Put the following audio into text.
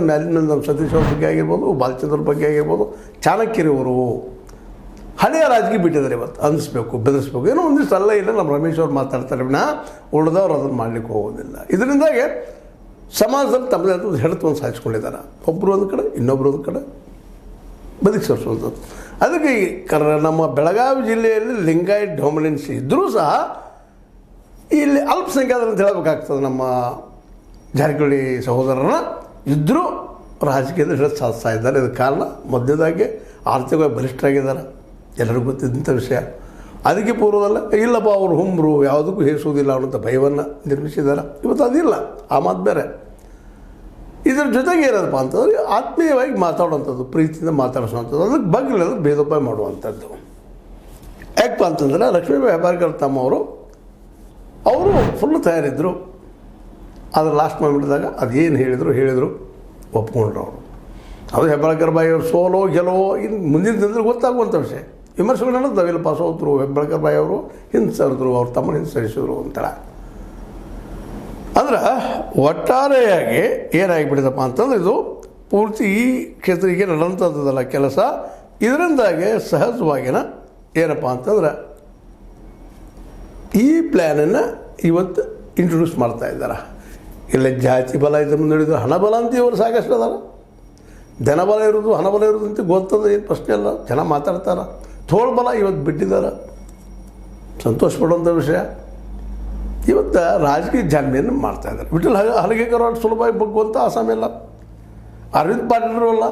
ಮೇಲಿನ ನಮ್ಮ ಸತೀಶ್ ಅವ್ರ ಬಗ್ಗೆ ಆಗಿರ್ಬೋದು, ಬಾಲಚಂದ್ರ ಬಗ್ಗೆ ಆಗಿರ್ಬೋದು, ಚಾಣಕ್ಯರವರು ಹಳೆಯ ರಾಜಕೀಯ ಬಿಟ್ಟಿದ್ದಾರೆ ಇವತ್ತು. ಅನ್ನಿಸ್ಬೇಕು, ಬೆದರಿಸ್ಬೇಕು, ಏನೋ ಒಂದಿಷ್ಟು ಅಲ್ಲ ಇಲ್ಲ ನಮ್ಮ ರಮೇಶ್ ಅವ್ರು ಮಾತಾಡ್ತಾರೆ ವಿನ ಉಳಿದವ್ರು ಅದನ್ನು ಮಾಡಲಿಕ್ಕೆ ಹೋಗೋದಿಲ್ಲ. ಇದರಿಂದಾಗೆ ಸಮಾಜದಲ್ಲಿ ತಮ್ಮದೇ ಆದ ಹೆಡತವನ್ನು ಸಾಧಿಸ್ಕೊಂಡಿದ್ದಾರೆ. ಒಬ್ಬರು ಒಂದು ಕಡೆ, ಇನ್ನೊಬ್ಬರು ಒಂದು ಕಡೆ ಬದುಕಿಸುವಂಥದ್ದು. ಅದಕ್ಕೆ ಈ ನಮ್ಮ ಬೆಳಗಾವಿ ಜಿಲ್ಲೆಯಲ್ಲಿ ಲಿಂಗಾಯತ್ ಡಾಮಿನೆನ್ಸಿ ಇದ್ದರೂ ಸಹ ಇಲ್ಲಿ ಅಲ್ಪಸಂಖ್ಯಾತರು ಅಂತ ಹೇಳಬೇಕಾಗ್ತದೆ. ನಮ್ಮ ಜಾರಕಿಹೊಳಿ ಸಹೋದರನ ಇದ್ದರೂ ರಾಜಕೀಯದಲ್ಲಿ ಹಿಡಿದು ಸಾಧಿಸ್ತಾ ಇದ್ದಾರೆ. ಇದಕ್ಕೆ ಕಾರಣ ಮೊದಲನೇದಾಗಿ ಆರ್ಥಿಕವಾಗಿ ಬಲಿಷ್ಠರಾಗಿದ್ದಾರೆ, ಎಲ್ಲರಿಗೂ ಗೊತ್ತಿದ್ದಂಥ ವಿಷಯ. ಅದಕ್ಕೆ ಪೂರ್ವದಲ್ಲ ಇಲ್ಲಪ್ಪ ಅವರು ಹುಂಬರು ಯಾವುದಕ್ಕೂ ಹೇರಿಸುವುದಿಲ್ಲ ಅನ್ನೋಂಥ ಭಯವನ್ನು ನಿರ್ಮಿಸಿದ್ದಾರೆ. ಇವತ್ತು ಅದಿಲ್ಲ, ಆ ಮಾತು ಬೇರೆ. ಇದರ ಜೊತೆಗೆ ಏನದಪ್ಪ ಅಂತಂದರೆ ಆತ್ಮೀಯವಾಗಿ ಮಾತಾಡುವಂಥದ್ದು, ಪ್ರೀತಿಯಿಂದ ಮಾತಾಡಿಸುವಂಥದ್ದು, ಅದಕ್ಕೆ ಬಗ್ಗೆ ಭೇದೋಪಾಯ ಮಾಡುವಂಥದ್ದು. ಯಾಕಪ್ಪ ಅಂತಂದರೆ ಲಕ್ಷ್ಮೀಬಾಯಿ ಹೆಬ್ಬಾಳ್ಕರ್ ತಮ್ಮವರು ಅವರು ಫುಲ್ಲು ತಯಾರಿದ್ದರು. ಆದರೆ ಲಾಸ್ಟ್ ಮೂಮೆಂಟ್ದಾಗ ಅದೇನು ಹೇಳಿದರು ಒಪ್ಕೊಂಡ್ರು ಅವರು. ಅದು ಹೆಬ್ಬಾಳ್ಕರ್ ಬಾಯಿ ಅವರು ಸೋಲೋ ಗೆಲುವೋ ಇನ್ನು ಮುಂದಿನ ದಿನದಲ್ಲಿ ಗೊತ್ತಾಗುವಂಥ ವಿಷಯ. ವಿಮರ್ಶೆಗಳು ನಡೆದವಿಲ್ಲಪ್ಪ, ಸೋತರು ಹೆಬ್ಬಾಳ್ಕರ್ ಬಾಯಿ ಅವರು, ಹಿಂಸರಿದ್ರು, ಅವ್ರ ತಮ್ಮನ ಹಿಂಸರಿಸಿದ್ರು ಅಂತೇಳ. ಅಂದ್ರೆ ಒಟ್ಟಾರೆಯಾಗಿ ಏನಾಗಿಬಿಟ್ಟಿದಪ್ಪ ಅಂತಂದ್ರೆ ಇದು ಪೂರ್ತಿ ಈ ಕ್ಷೇತ್ರಕ್ಕೆ ನಡೆದಂಥದ್ದಲ್ಲ ಕೆಲಸ. ಇದರಿಂದಾಗೆ ಸಹಜವಾಗಿನ ಏನಪ್ಪ ಅಂತಂದ್ರೆ ಈ ಪ್ಲ್ಯಾನನ್ನು ಇವತ್ತು ಇಂಟ್ರೊಡ್ಯೂಸ್ ಮಾಡ್ತಾ ಇದ್ದಾರೆ. ಇಲ್ಲ ಜಾತಿ ಬಲ ಇದು ಮುಂದೆ ಹಣ ಬಲ ಅಂತ ಇವರು ಸಾಕಷ್ಟು ಅದಾರ. ಧನ ಬಲ ಇರೋದು ಹಣ ಬಲ ಇರೋದು ಅಂತ ಗೊತ್ತದ, ಏನು ಪ್ರಶ್ನೆ ಅಲ್ಲ. ಜನ ಮಾತಾಡ್ತಾರೆ. ತೋಳು ಬಲ ಇವತ್ತು ಬಿಟ್ಟಿದ್ದಾರೆ, ಸಂತೋಷ ಪಡುವಂಥ ವಿಷಯ. ಇವತ್ತು ರಾಜಕೀಯ ಜಾಣ್ಮೆಯನ್ನು ಮಾಡ್ತಾಯಿದ್ದಾರೆ. ವಿಠಲ್ ಹಲಗೇಕರ್ ಸುಲಭವಾಗಿ ಬಗ್ಗುವಂಥ ಆಸಾಮಿಲ್ಲ, ಅರವಿಂದ್ ಪಾಟೀಲರು ಅಲ್ಲ.